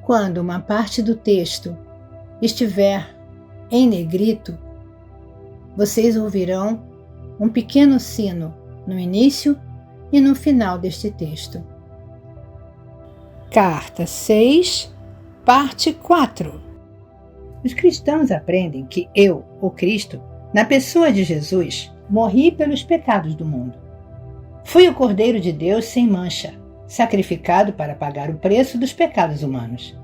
Quando uma parte do texto estiver em negrito, vocês ouvirão um pequeno sino no início e no final deste texto. Carta 6, parte 4. Os cristãos aprendem que eu, o Cristo, na pessoa de Jesus, morri pelos pecados do mundo. Fui o Cordeiro de Deus sem mancha, sacrificado para pagar o preço dos pecados humanos.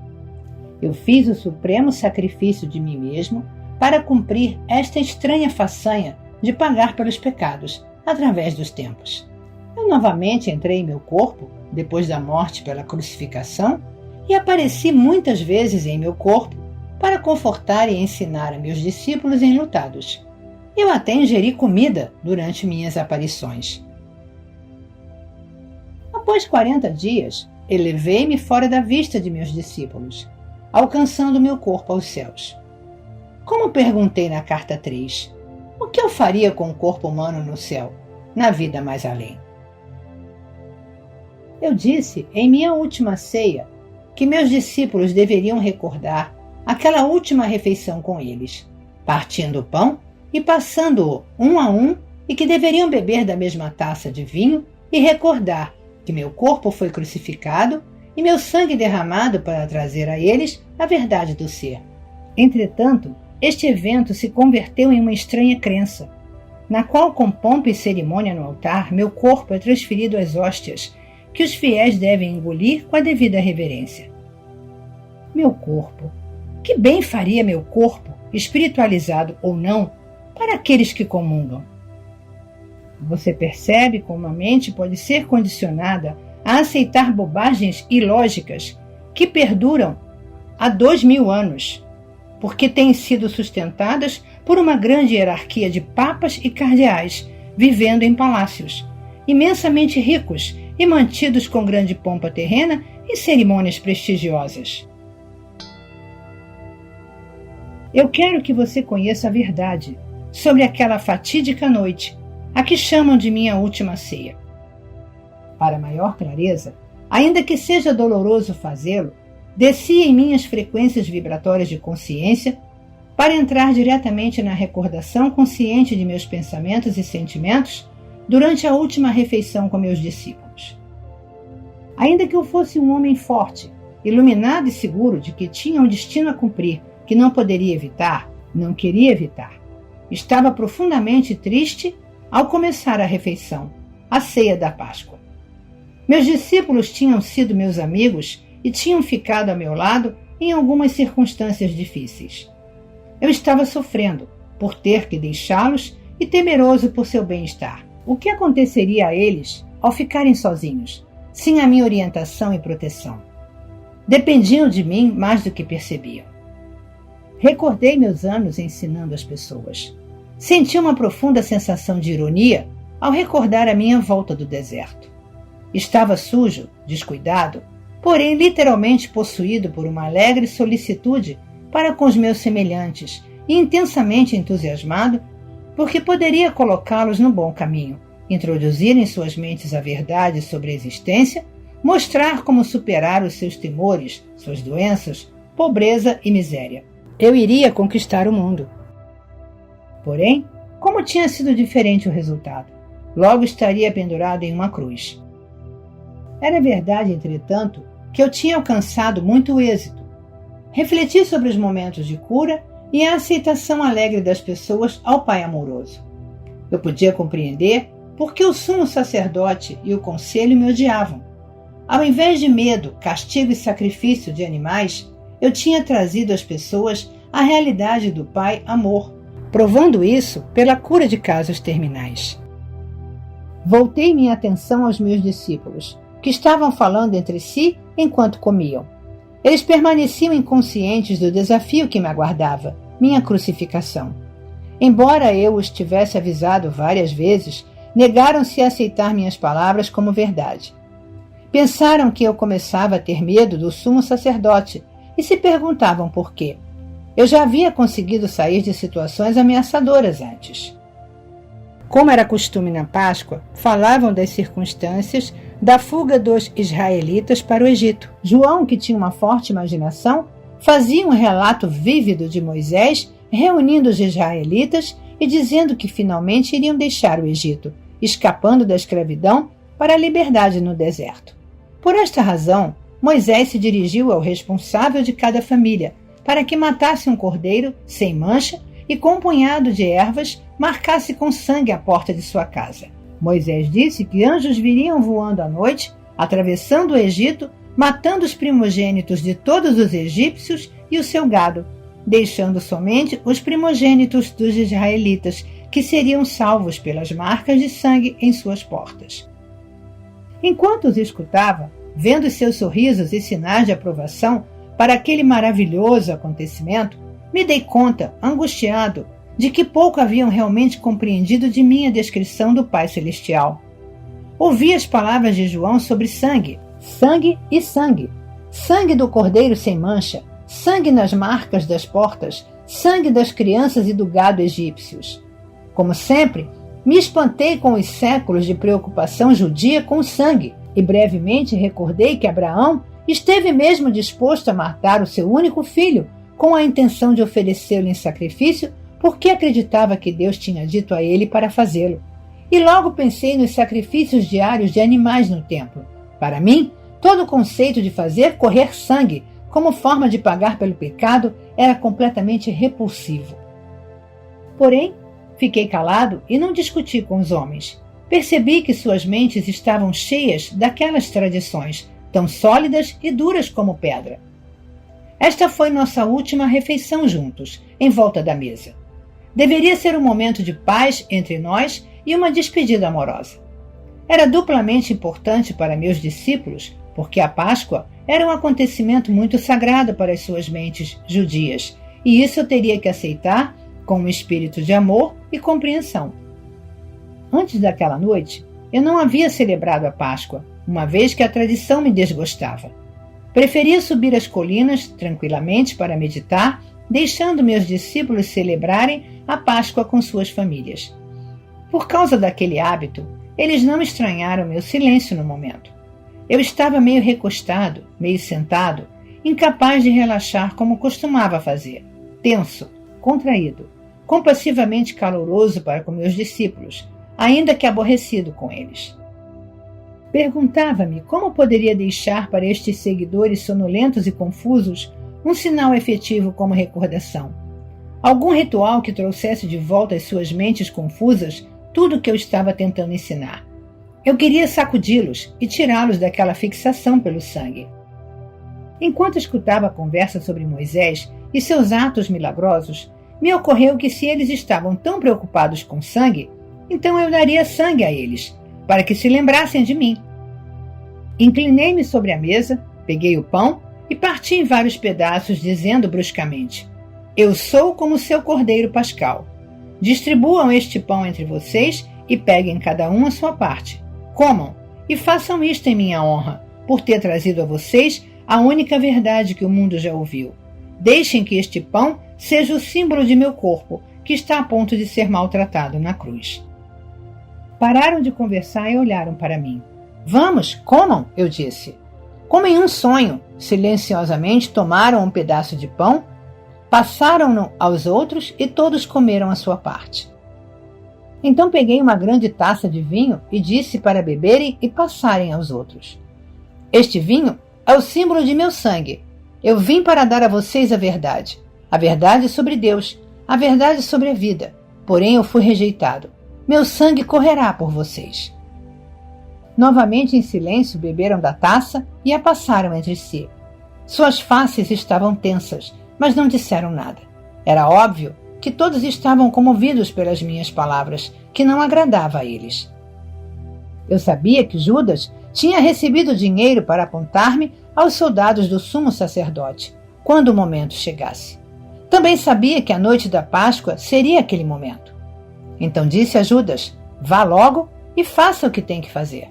Eu fiz o supremo sacrifício de mim mesmo para cumprir esta estranha façanha de pagar pelos pecados através dos tempos. Eu novamente entrei em meu corpo, depois da morte pela crucificação, e apareci muitas vezes em meu corpo para confortar e ensinar a meus discípulos enlutados. Eu até ingeri comida durante minhas aparições. Após 40 dias, elevei-me fora da vista de meus discípulos, alcançando meu corpo aos céus. Como perguntei na carta 3, o que eu faria com o corpo humano no céu, na vida mais além? Eu disse em minha última ceia que meus discípulos deveriam recordar aquela última refeição com eles, partindo o pão e passando-o um a um, e que deveriam beber da mesma taça de vinho e recordar que meu corpo foi crucificado e meu sangue derramado para trazer a eles a verdade do ser. Entretanto, este evento se converteu em uma estranha crença, na qual, com pompa e cerimônia no altar, meu corpo é transferido às hóstias, que os fiéis devem engolir com a devida reverência. Meu corpo. Que bem faria meu corpo, espiritualizado ou não, para aqueles que comungam? Você percebe como a mente pode ser condicionada a aceitar bobagens ilógicas que perduram há 2000 anos, porque têm sido sustentadas por uma grande hierarquia de papas e cardeais vivendo em palácios, imensamente ricos e mantidos com grande pompa terrena e cerimônias prestigiosas. Eu quero que você conheça a verdade sobre aquela fatídica noite, a que chamam de minha última ceia. Para maior clareza, ainda que seja doloroso fazê-lo, desci em minhas frequências vibratórias de consciência para entrar diretamente na recordação consciente de meus pensamentos e sentimentos durante a última refeição com meus discípulos. Ainda que eu fosse um homem forte, iluminado e seguro de que tinha um destino a cumprir que não poderia evitar, não queria evitar, estava profundamente triste ao começar a refeição, a ceia da Páscoa. Meus discípulos tinham sido meus amigos e tinham ficado a meu lado em algumas circunstâncias difíceis. Eu estava sofrendo por ter que deixá-los e temeroso por seu bem-estar. O que aconteceria a eles ao ficarem sozinhos, sem a minha orientação e proteção? Dependiam de mim mais do que percebiam. Recordei meus anos ensinando as pessoas. Senti uma profunda sensação de ironia ao recordar a minha volta do deserto. Estava sujo, descuidado, porém literalmente possuído por uma alegre solicitude para com os meus semelhantes e intensamente entusiasmado porque poderia colocá-los no bom caminho, introduzir em suas mentes a verdade sobre a existência, mostrar como superar os seus temores, suas doenças, pobreza e miséria. Eu iria conquistar o mundo. Porém, como tinha sido diferente o resultado? Logo estaria pendurado em uma cruz. Era verdade, entretanto, que eu tinha alcançado muito êxito. Refleti sobre os momentos de cura e a aceitação alegre das pessoas ao Pai amoroso. Eu podia compreender por que o sumo sacerdote e o conselho me odiavam. Ao invés de medo, castigo e sacrifício de animais, eu tinha trazido às pessoas a realidade do Pai amor, provando isso pela cura de casos terminais. Voltei minha atenção aos meus discípulos, que estavam falando entre si enquanto comiam. Eles permaneciam inconscientes do desafio que me aguardava, minha crucificação. Embora eu os tivesse avisado várias vezes, negaram-se a aceitar minhas palavras como verdade. Pensaram que eu começava a ter medo do sumo sacerdote e se perguntavam por quê. Eu já havia conseguido sair de situações ameaçadoras antes. Como era costume na Páscoa, falavam das circunstâncias da fuga dos israelitas para o Egito. João, que tinha uma forte imaginação, fazia um relato vívido de Moisés reunindo os israelitas e dizendo que finalmente iriam deixar o Egito, escapando da escravidão para a liberdade no deserto. Por esta razão, Moisés se dirigiu ao responsável de cada família para que matasse um cordeiro sem mancha e com um punhado de ervas marcasse com sangue a porta de sua casa. Moisés disse que anjos viriam voando à noite, atravessando o Egito, matando os primogênitos de todos os egípcios e o seu gado, deixando somente os primogênitos dos israelitas, que seriam salvos pelas marcas de sangue em suas portas. Enquanto os escutava, vendo seus sorrisos e sinais de aprovação para aquele maravilhoso acontecimento, me dei conta, angustiado, de que pouco haviam realmente compreendido de minha descrição do Pai Celestial. Ouvi as palavras de João sobre sangue, sangue e sangue, sangue do cordeiro sem mancha, sangue nas marcas das portas, sangue das crianças e do gado egípcios. Como sempre, me espantei com os séculos de preocupação judia com o sangue e brevemente recordei que Abraão esteve mesmo disposto a matar o seu único filho com a intenção de oferecê-lo em sacrifício porque acreditava que Deus tinha dito a ele para fazê-lo. E logo pensei nos sacrifícios diários de animais no templo. Para mim, todo o conceito de fazer correr sangue como forma de pagar pelo pecado era completamente repulsivo. Porém, fiquei calado e não discuti com os homens. Percebi que suas mentes estavam cheias daquelas tradições, tão sólidas e duras como pedra. Esta foi nossa última refeição juntos, em volta da mesa. Deveria ser um momento de paz entre nós e uma despedida amorosa. Era duplamente importante para meus discípulos, porque a Páscoa era um acontecimento muito sagrado para as suas mentes judias, e isso eu teria que aceitar com um espírito de amor e compreensão. Antes daquela noite, eu não havia celebrado a Páscoa, uma vez que a tradição me desgostava. Preferia subir as colinas tranquilamente para meditar, deixando meus discípulos celebrarem a Páscoa com suas famílias. Por causa daquele hábito, eles não estranharam meu silêncio no momento. Eu estava meio recostado, meio sentado, incapaz de relaxar como costumava fazer, tenso, contraído, compassivamente caloroso para com meus discípulos, ainda que aborrecido com eles. Perguntava-me como poderia deixar para estes seguidores sonolentos e confusos um sinal efetivo como recordação. Algum ritual que trouxesse de volta às suas mentes confusas tudo o que eu estava tentando ensinar. Eu queria sacudi-los e tirá-los daquela fixação pelo sangue. Enquanto escutava a conversa sobre Moisés e seus atos milagrosos, me ocorreu que se eles estavam tão preocupados com sangue, então eu daria sangue a eles, para que se lembrassem de mim. Inclinei-me sobre a mesa, peguei o pão e parti em vários pedaços, dizendo bruscamente: Eu sou como seu cordeiro pascal. Distribuam este pão entre vocês e peguem cada um a sua parte. Comam e façam isto em minha honra, por ter trazido a vocês a única verdade que o mundo já ouviu. Deixem que este pão seja o símbolo de meu corpo, que está a ponto de ser maltratado na cruz. Pararam de conversar e olharam para mim. Vamos, comam, eu disse. Como em um sonho, silenciosamente tomaram um pedaço de pão, passaram-no aos outros e todos comeram a sua parte. Então peguei uma grande taça de vinho e disse para beberem e passarem aos outros. Este vinho é o símbolo de meu sangue. Eu vim para dar a vocês a verdade sobre Deus, a verdade sobre a vida. Porém eu fui rejeitado. Meu sangue correrá por vocês. Novamente em silêncio beberam da taça e a passaram entre si. Suas faces estavam tensas, mas não disseram nada. Era óbvio que todos estavam comovidos pelas minhas palavras, que não agradava a eles. Eu sabia que Judas tinha recebido dinheiro para apontar-me aos soldados do sumo sacerdote, quando o momento chegasse. Também sabia que a noite da Páscoa seria aquele momento. Então disse a Judas: Vá logo e faça o que tem que fazer.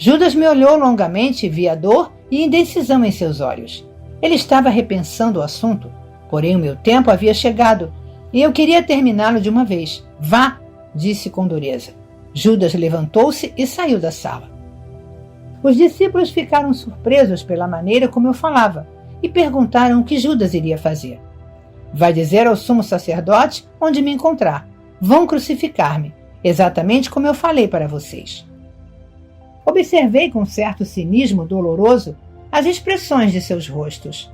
Judas me olhou longamente e vi a dor e indecisão em seus olhos. Ele estava repensando o assunto, porém o meu tempo havia chegado e eu queria terminá-lo de uma vez. Vá, disse com dureza. Judas levantou-se e saiu da sala. Os discípulos ficaram surpresos pela maneira como eu falava e perguntaram o que Judas iria fazer. Vai dizer ao sumo sacerdote onde me encontrar. Vão crucificar-me, exatamente como eu falei para vocês. Observei com certo cinismo doloroso as expressões de seus rostos.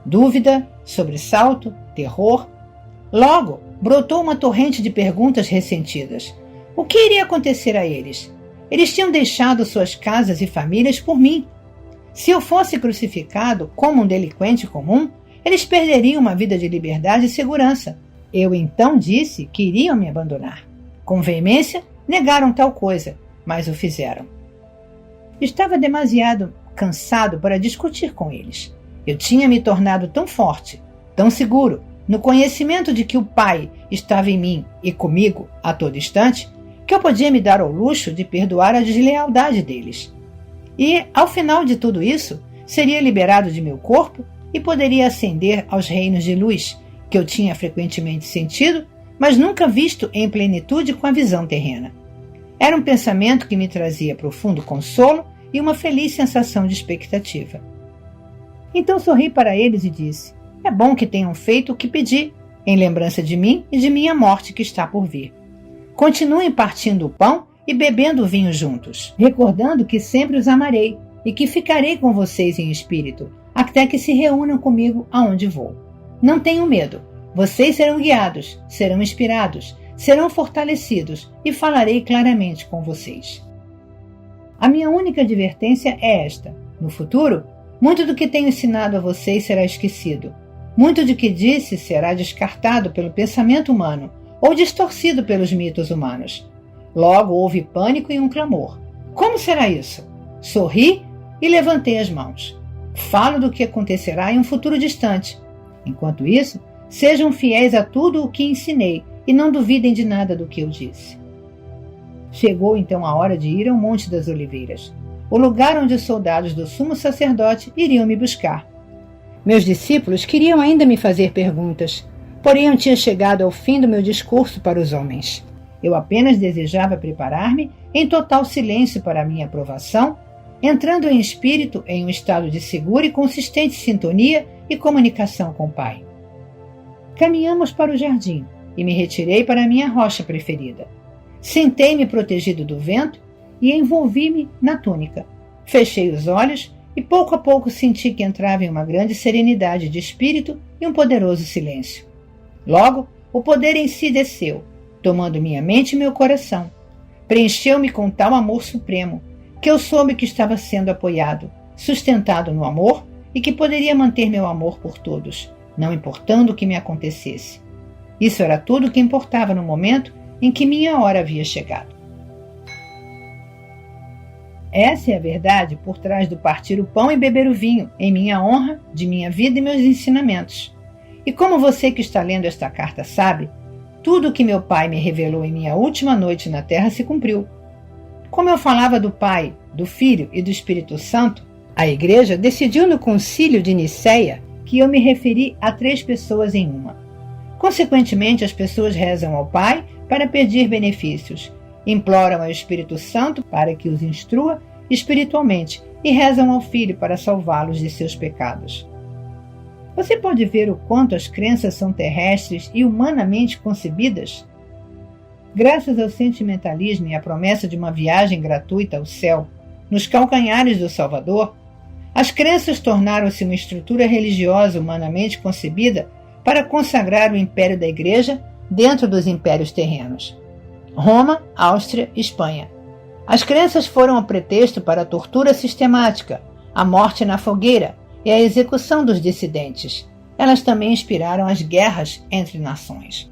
Dúvida, sobressalto, terror. Logo, brotou uma torrente de perguntas ressentidas. O que iria acontecer a eles? Eles tinham deixado suas casas e famílias por mim. Se eu fosse crucificado como um delinquente comum, eles perderiam uma vida de liberdade e segurança. Eu então disse que iriam me abandonar. Com veemência, negaram tal coisa, mas o fizeram. Estava demasiado cansado para discutir com eles. Eu tinha me tornado tão forte, tão seguro, no conhecimento de que o Pai estava em mim e comigo a todo instante, que eu podia me dar ao luxo de perdoar a deslealdade deles. E, ao final de tudo isso, seria liberado de meu corpo e poderia ascender aos reinos de luz, que eu tinha frequentemente sentido, mas nunca visto em plenitude com a visão terrena. Era um pensamento que me trazia profundo consolo e uma feliz sensação de expectativa. Então sorri para eles e disse: é bom que tenham feito o que pedi, em lembrança de mim e de minha morte que está por vir. Continuem partindo o pão e bebendo o vinho juntos, recordando que sempre os amarei e que ficarei com vocês em espírito, até que se reúnam comigo aonde vou. Não tenham medo, vocês serão guiados, serão inspirados, serão fortalecidos e falarei claramente com vocês. A minha única advertência é esta: no futuro, muito do que tenho ensinado a vocês será esquecido. Muito do que disse será descartado pelo pensamento humano ou distorcido pelos mitos humanos. Logo houve pânico e um clamor. Como será isso? Sorri e levantei as mãos. Falo do que acontecerá em um futuro distante. Enquanto isso, sejam fiéis a tudo o que ensinei e não duvidem de nada do que eu disse. Chegou então a hora de ir ao Monte das Oliveiras, o lugar onde os soldados do sumo sacerdote iriam me buscar. Meus discípulos queriam ainda me fazer perguntas, porém eu tinha chegado ao fim do meu discurso para os homens. Eu apenas desejava preparar-me em total silêncio para a minha aprovação, entrando em espírito em um estado de segura e consistente sintonia e comunicação com o Pai. Caminhamos para o jardim e me retirei para a minha rocha preferida. Sentei-me protegido do vento e envolvi-me na túnica. Fechei os olhos e pouco a pouco senti que entrava em uma grande serenidade de espírito e um poderoso silêncio. Logo, o poder em si desceu, tomando minha mente e meu coração. Preencheu-me com tal amor supremo, que eu soube que estava sendo apoiado, sustentado no amor e que poderia manter meu amor por todos, não importando o que me acontecesse. Isso era tudo o que importava no momento em que minha hora havia chegado. Essa é a verdade por trás do partir o pão e beber o vinho, em minha honra, de minha vida e meus ensinamentos. E como você que está lendo esta carta sabe, tudo o que meu Pai me revelou em minha última noite na terra se cumpriu. Como eu falava do Pai, do Filho e do Espírito Santo, a Igreja decidiu no Concílio de Nicéia que eu me referi a 3 pessoas em uma. Consequentemente, as pessoas rezam ao Pai para pedir benefícios, imploram ao Espírito Santo para que os instrua espiritualmente e rezam ao Filho para salvá-los de seus pecados. Você pode ver o quanto as crenças são terrestres e humanamente concebidas? Graças ao sentimentalismo e à promessa de uma viagem gratuita ao céu, nos calcanhares do Salvador, as crenças tornaram-se uma estrutura religiosa humanamente concebida para consagrar o império da Igreja dentro dos impérios terrenos. Roma, Áustria e Espanha. As crenças foram o pretexto para a tortura sistemática, a morte na fogueira e a execução dos dissidentes. Elas também inspiraram as guerras entre nações.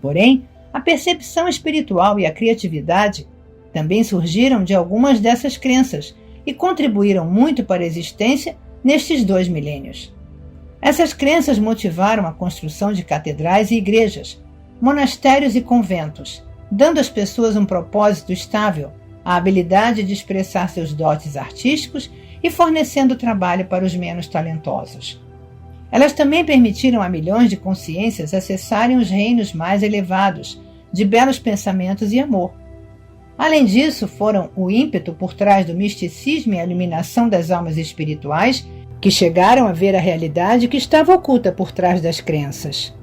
Porém, a percepção espiritual e a criatividade também surgiram de algumas dessas crenças e contribuíram muito para a existência nestes 2 milênios. Essas crenças motivaram a construção de catedrais e igrejas, monastérios e conventos, dando às pessoas um propósito estável, a habilidade de expressar seus dotes artísticos e fornecendo trabalho para os menos talentosos. Elas também permitiram a milhões de consciências acessarem os reinos mais elevados, de belos pensamentos e amor. Além disso, foram o ímpeto por trás do misticismo e a iluminação das almas espirituais que chegaram a ver a realidade que estava oculta por trás das crenças.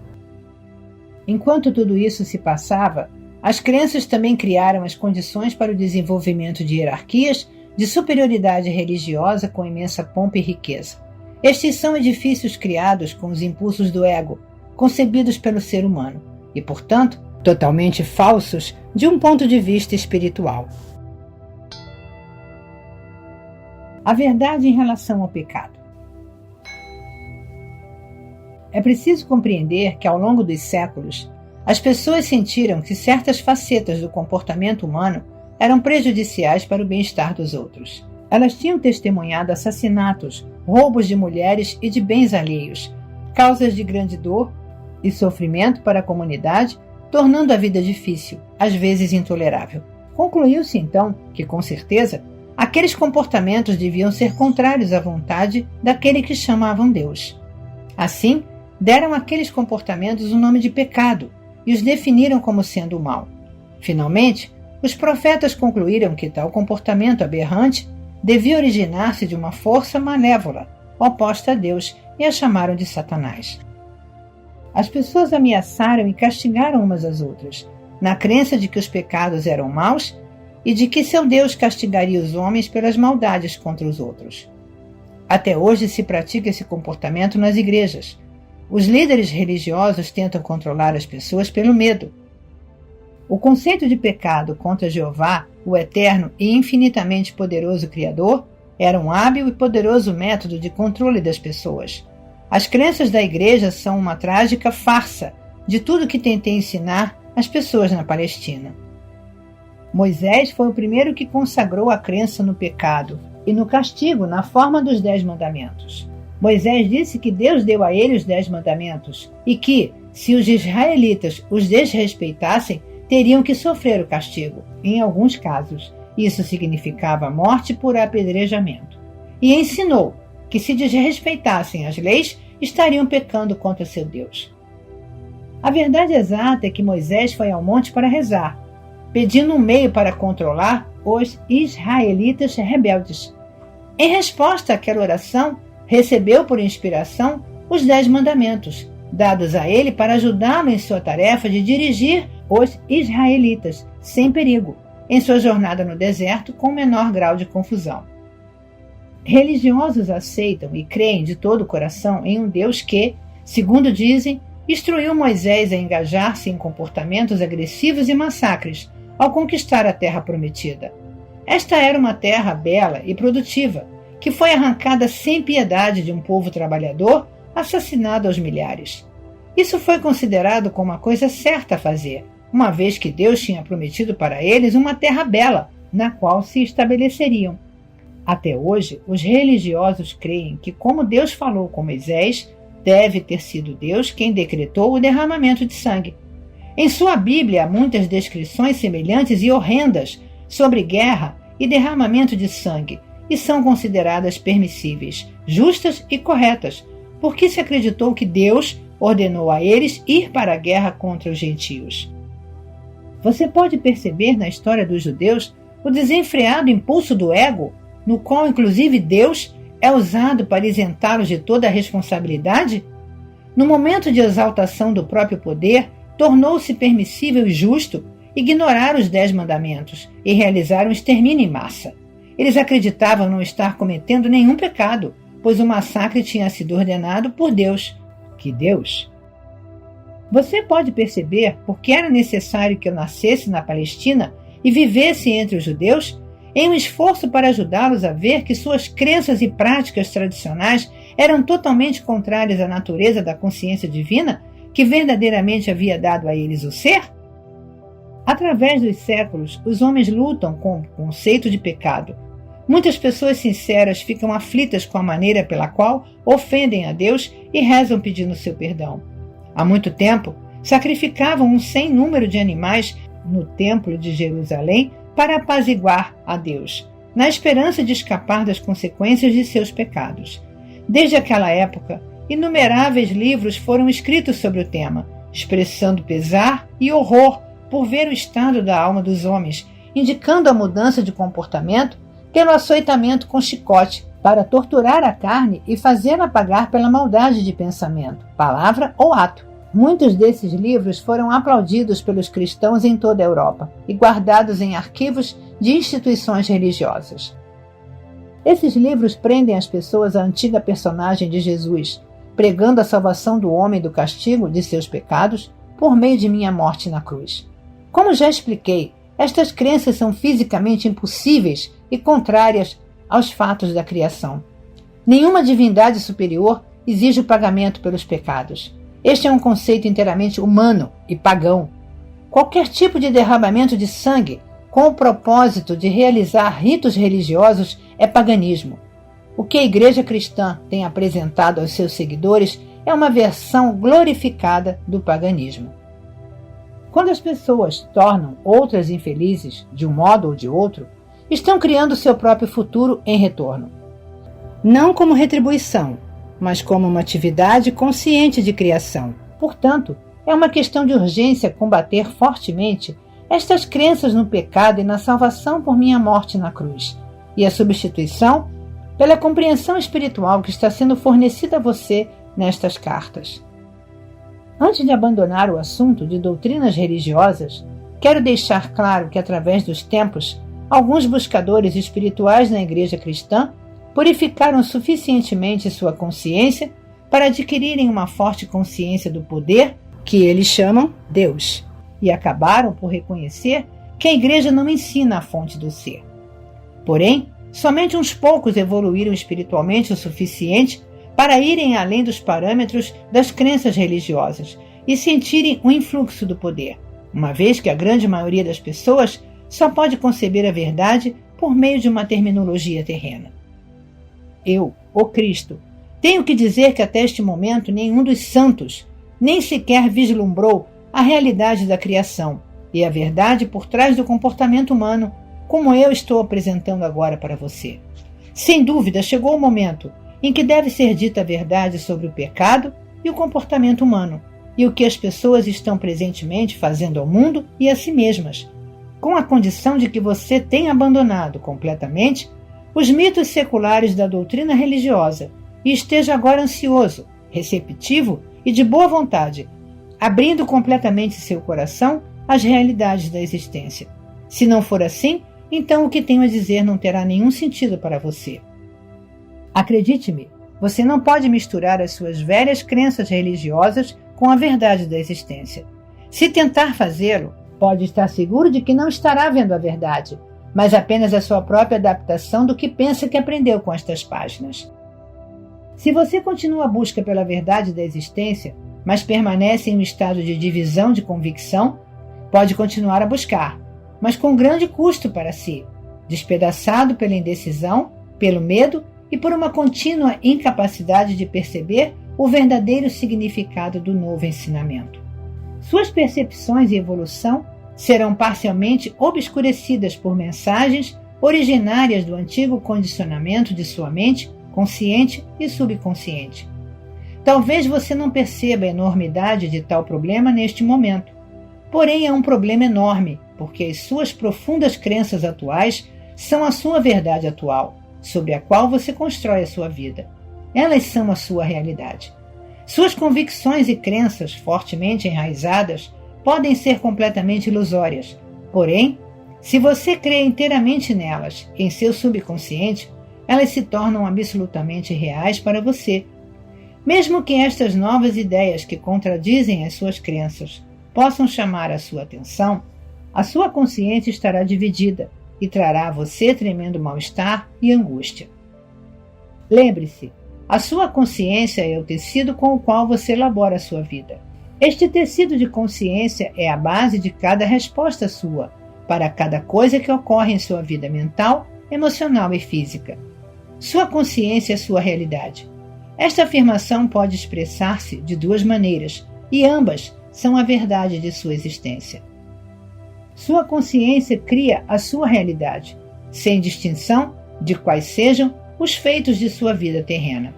Enquanto tudo isso se passava, as crenças também criaram as condições para o desenvolvimento de hierarquias de superioridade religiosa com imensa pompa e riqueza. Estes são edifícios criados com os impulsos do ego, concebidos pelo ser humano, e, portanto, totalmente falsos de um ponto de vista espiritual. A verdade em relação ao pecado. É preciso compreender que, ao longo dos séculos, as pessoas sentiram que certas facetas do comportamento humano eram prejudiciais para o bem-estar dos outros. Elas tinham testemunhado assassinatos, roubos de mulheres e de bens alheios, causas de grande dor e sofrimento para a comunidade, tornando a vida difícil, às vezes intolerável. Concluiu-se, então, que, com certeza, aqueles comportamentos deviam ser contrários à vontade daquele que chamavam Deus. Assim, deram àqueles comportamentos o nome de pecado e os definiram como sendo o mal. Finalmente, os profetas concluíram que tal comportamento aberrante devia originar-se de uma força malévola, oposta a Deus, e a chamaram de Satanás. As pessoas ameaçaram e castigaram umas às outras, na crença de que os pecados eram maus e de que seu Deus castigaria os homens pelas maldades contra os outros. Até hoje se pratica esse comportamento nas igrejas. Os líderes religiosos tentam controlar as pessoas pelo medo. O conceito de pecado contra Jeová, o eterno e infinitamente poderoso Criador, era um hábil e poderoso método de controle das pessoas. As crenças da igreja são uma trágica farsa de tudo que tentei ensinar às pessoas na Palestina. Moisés foi o primeiro que consagrou a crença no pecado e no castigo na forma dos 10 mandamentos. Moisés disse que Deus deu a ele os 10 mandamentos e que, se os israelitas os desrespeitassem, teriam que sofrer o castigo, em alguns casos. Isso significava morte por apedrejamento. E ensinou que, se desrespeitassem as leis, estariam pecando contra seu Deus. A verdade exata é que Moisés foi ao monte para rezar, pedindo um meio para controlar os israelitas rebeldes. Em resposta àquela oração, recebeu por inspiração os 10 mandamentos, dados a ele para ajudá-lo em sua tarefa de dirigir os israelitas, sem perigo, em sua jornada no deserto com menor grau de confusão. Religiosos aceitam e creem de todo o coração em um Deus que, segundo dizem, instruiu Moisés a engajar-se em comportamentos agressivos e massacres ao conquistar a terra prometida. Esta era uma terra bela e produtiva, que foi arrancada sem piedade de um povo trabalhador, assassinado aos milhares. Isso foi considerado como a coisa certa a fazer, uma vez que Deus tinha prometido para eles uma terra bela, na qual se estabeleceriam. Até hoje, os religiosos creem que, como Deus falou com Moisés, deve ter sido Deus quem decretou o derramamento de sangue. Em sua Bíblia há muitas descrições semelhantes e horrendas sobre guerra e derramamento de sangue, e são consideradas permissíveis, justas e corretas, porque se acreditou que Deus ordenou a eles ir para a guerra contra os gentios. Você pode perceber na história dos judeus o desenfreado impulso do ego, no qual inclusive Deus é usado para isentá-los de toda a responsabilidade? No momento de exaltação do próprio poder, tornou-se permissível e justo ignorar os 10 mandamentos e realizar um extermínio em massa. Eles acreditavam não estar cometendo nenhum pecado, pois o massacre tinha sido ordenado por Deus. Que Deus? Você pode perceber por que era necessário que eu nascesse na Palestina e vivesse entre os judeus, em um esforço para ajudá-los a ver que suas crenças e práticas tradicionais eram totalmente contrárias à natureza da consciência divina que verdadeiramente havia dado a eles o ser? Através dos séculos, os homens lutam com o conceito de pecado. Muitas pessoas sinceras ficam aflitas com a maneira pela qual ofendem a Deus e rezam pedindo seu perdão. Há muito tempo, sacrificavam um sem número de animais no Templo de Jerusalém para apaziguar a Deus, na esperança de escapar das consequências de seus pecados. Desde aquela época, inumeráveis livros foram escritos sobre o tema, expressando pesar e horror por ver o estado da alma dos homens indicando a mudança de comportamento pelo açoitamento com chicote, para torturar a carne e fazê-la pagar pela maldade de pensamento, palavra ou ato. Muitos desses livros foram aplaudidos pelos cristãos em toda a Europa e guardados em arquivos de instituições religiosas. Esses livros prendem as pessoas à antiga personagem de Jesus, pregando a salvação do homem do castigo de seus pecados por meio de minha morte na cruz. Como já expliquei, estas crenças são fisicamente impossíveis e contrárias aos fatos da criação. Nenhuma divindade superior exige o pagamento pelos pecados. Este é um conceito inteiramente humano e pagão. Qualquer tipo de derramamento de sangue com o propósito de realizar ritos religiosos é paganismo. O que a Igreja Cristã tem apresentado aos seus seguidores é uma versão glorificada do paganismo. Quando as pessoas tornam outras infelizes de um modo ou de outro, estão criando seu próprio futuro em retorno. Não como retribuição, mas como uma atividade consciente de criação. Portanto, é uma questão de urgência combater fortemente estas crenças no pecado e na salvação por minha morte na cruz, e a substituição pela compreensão espiritual que está sendo fornecida a você nestas cartas. Antes de abandonar o assunto de doutrinas religiosas, quero deixar claro que, através dos tempos, alguns buscadores espirituais na Igreja Cristã purificaram suficientemente sua consciência para adquirirem uma forte consciência do poder que eles chamam Deus, e acabaram por reconhecer que a Igreja não ensina a fonte do ser. Porém, somente uns poucos evoluíram espiritualmente o suficiente para irem além dos parâmetros das crenças religiosas e sentirem o influxo do poder, uma vez que a grande maioria das pessoas só pode conceber a verdade por meio de uma terminologia terrena. Eu, o Cristo, tenho que dizer que até este momento nenhum dos santos nem sequer vislumbrou a realidade da criação e a verdade por trás do comportamento humano, como eu estou apresentando agora para você. Sem dúvida, chegou o momento em que deve ser dita a verdade sobre o pecado e o comportamento humano, e o que as pessoas estão presentemente fazendo ao mundo e a si mesmas, com a condição de que você tenha abandonado completamente os mitos seculares da doutrina religiosa e esteja agora ansioso, receptivo e de boa vontade, abrindo completamente seu coração às realidades da existência. Se não for assim, então o que tenho a dizer não terá nenhum sentido para você. Acredite-me, você não pode misturar as suas velhas crenças religiosas com a verdade da existência. Se tentar fazê-lo, pode estar seguro de que não estará vendo a verdade, mas apenas a sua própria adaptação do que pensa que aprendeu com estas páginas. Se você continua a busca pela verdade da existência, mas permanece em um estado de divisão de convicção, pode continuar a buscar, mas com grande custo para si, despedaçado pela indecisão, pelo medo e por uma contínua incapacidade de perceber o verdadeiro significado do novo ensinamento. Suas percepções e evolução serão parcialmente obscurecidas por mensagens originárias do antigo condicionamento de sua mente, consciente e subconsciente. Talvez você não perceba a enormidade de tal problema neste momento, porém é um problema enorme, porque as suas profundas crenças atuais são a sua verdade atual, sobre a qual você constrói a sua vida. Elas são a sua realidade. Suas convicções e crenças fortemente enraizadas podem ser completamente ilusórias. Porém, se você crê inteiramente nelas, em seu subconsciente, elas se tornam absolutamente reais para você. Mesmo que estas novas ideias que contradizem as suas crenças possam chamar a sua atenção, a sua consciência estará dividida e trará a você tremendo mal-estar e angústia. Lembre-se, a sua consciência é o tecido com o qual você elabora a sua vida. Este tecido de consciência é a base de cada resposta sua, para cada coisa que ocorre em sua vida mental, emocional e física. Sua consciência é sua realidade. Esta afirmação pode expressar-se de duas maneiras, e ambas são a verdade de sua existência. Sua consciência cria a sua realidade, sem distinção de quais sejam os feitos de sua vida terrena.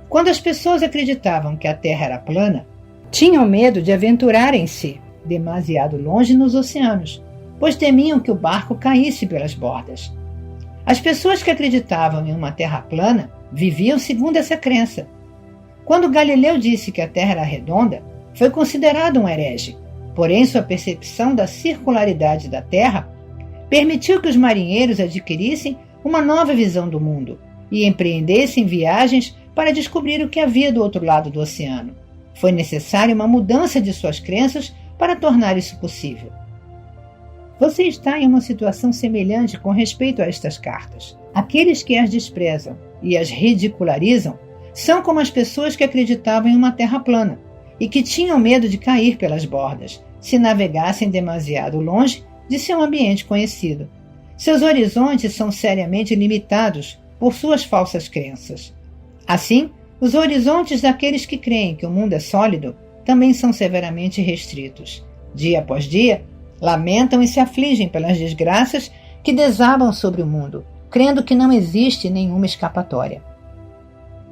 Quando as pessoas acreditavam que a Terra era plana, tinham medo de aventurarem-se demasiado longe nos oceanos, pois temiam que o barco caísse pelas bordas. As pessoas que acreditavam em uma terra plana viviam segundo essa crença. Quando Galileu disse que a Terra era redonda, foi considerado um herege, porém sua percepção da circularidade da Terra permitiu que os marinheiros adquirissem uma nova visão do mundo e empreendessem viagens para descobrir o que havia do outro lado do oceano. Foi necessária uma mudança de suas crenças para tornar isso possível. Você está em uma situação semelhante com respeito a estas cartas. Aqueles que as desprezam e as ridicularizam são como as pessoas que acreditavam em uma terra plana e que tinham medo de cair pelas bordas, se navegassem demasiado longe de seu ambiente conhecido. Seus horizontes são seriamente limitados por suas falsas crenças. Assim, os horizontes daqueles que creem que o mundo é sólido também são severamente restritos. Dia após dia, lamentam e se afligem pelas desgraças que desabam sobre o mundo, crendo que não existe nenhuma escapatória.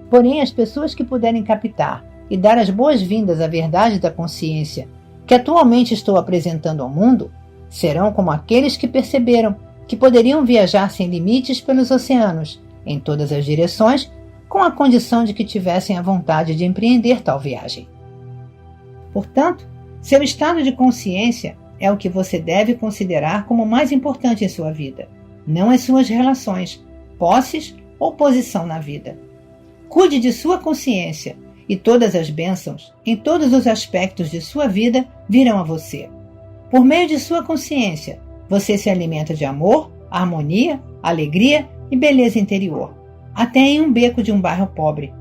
Porém, as pessoas que puderem captar e dar as boas-vindas à verdade da consciência que atualmente estou apresentando ao mundo, serão como aqueles que perceberam que poderiam viajar sem limites pelos oceanos, em todas as direções, com a condição de que tivessem a vontade de empreender tal viagem. Portanto, seu estado de consciência é o que você deve considerar como mais importante em sua vida, não as suas relações, posses ou posição na vida. Cuide de sua consciência e todas as bênçãos em todos os aspectos de sua vida virão a você. Por meio de sua consciência, você se alimenta de amor, harmonia, alegria e beleza interior, até em um beco de um bairro pobre.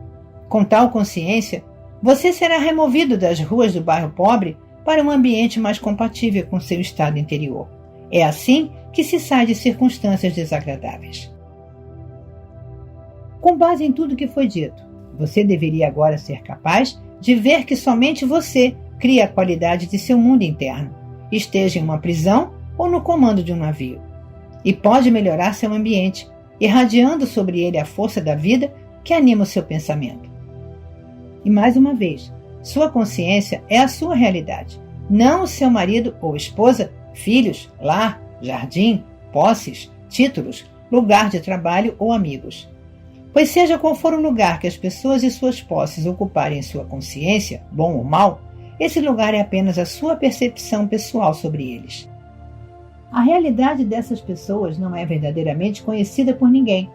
Com tal consciência, você será removido das ruas do bairro pobre para um ambiente mais compatível com seu estado interior. É assim que se sai de circunstâncias desagradáveis. Com base em tudo que foi dito, você deveria agora ser capaz de ver que somente você cria a qualidade de seu mundo interno, esteja em uma prisão ou no comando de um navio, e pode melhorar seu ambiente, irradiando sobre ele a força da vida que anima o seu pensamento. E mais uma vez, sua consciência é a sua realidade, não o seu marido ou esposa, filhos, lar, jardim, posses, títulos, lugar de trabalho ou amigos. Pois seja qual for o lugar que as pessoas e suas posses ocuparem em sua consciência, bom ou mal, esse lugar é apenas a sua percepção pessoal sobre eles. A realidade dessas pessoas não é verdadeiramente conhecida por ninguém.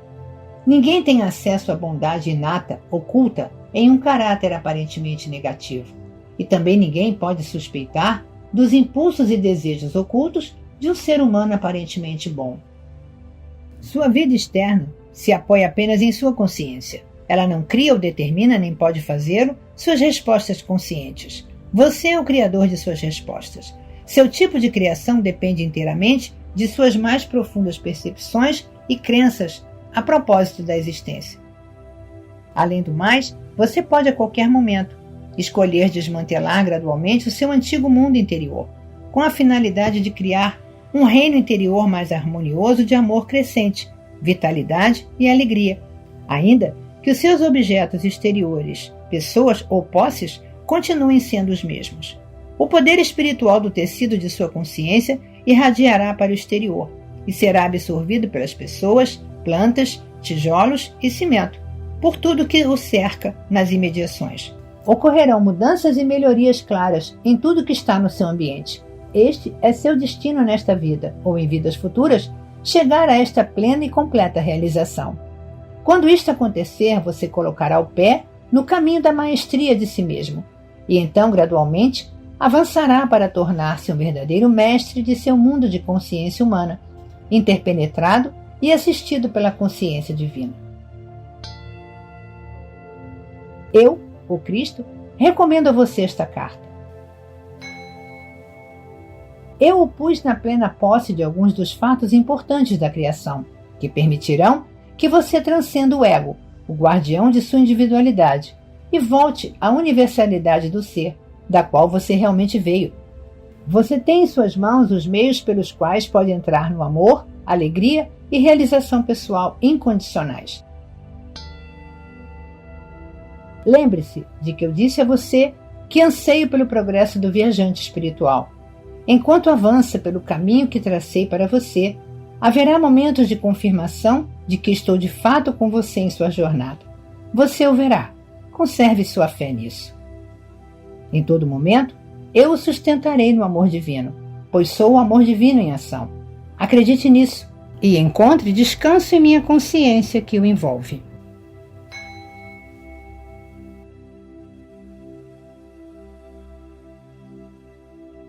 Ninguém tem acesso à bondade inata, oculta, em um caráter aparentemente negativo. E também ninguém pode suspeitar dos impulsos e desejos ocultos de um ser humano aparentemente bom. Sua vida externa se apoia apenas em sua consciência. Ela não cria ou determina, nem pode fazê-lo, suas respostas conscientes. Você é o criador de suas respostas. Seu tipo de criação depende inteiramente de suas mais profundas percepções e crenças a propósito da existência. Além do mais, você pode a qualquer momento escolher desmantelar gradualmente o seu antigo mundo interior, com a finalidade de criar um reino interior mais harmonioso de amor crescente, vitalidade e alegria, ainda que os seus objetos exteriores, pessoas ou posses, continuem sendo os mesmos. O poder espiritual do tecido de sua consciência irradiará para o exterior e será absorvido pelas pessoas, plantas, tijolos e cimento, por tudo que o cerca nas imediações. Ocorrerão mudanças e melhorias claras em tudo que está no seu ambiente. Este é seu destino nesta vida, ou em vidas futuras, chegar a esta plena e completa realização. Quando isto acontecer, você colocará o pé no caminho da maestria de si mesmo, e então, gradualmente, avançará para tornar-se um verdadeiro mestre de seu mundo de consciência humana, interpenetrado e assistido pela consciência divina. Eu, o Cristo, recomendo a você esta carta. Eu o pus na plena posse de alguns dos fatos importantes da criação, que permitirão que você transcenda o ego, o guardião de sua individualidade, e volte à universalidade do ser, da qual você realmente veio. Você tem em suas mãos os meios pelos quais pode entrar no amor, alegria e realização pessoal incondicionais. Lembre-se de que eu disse a você que anseio pelo progresso do viajante espiritual. Enquanto avança pelo caminho que tracei para você, haverá momentos de confirmação de que estou de fato com você em sua jornada. Você o verá. Conserve sua fé nisso. Em todo momento, eu o sustentarei no amor divino, pois sou o amor divino em ação. Acredite nisso e encontre descanso em minha consciência que o envolve.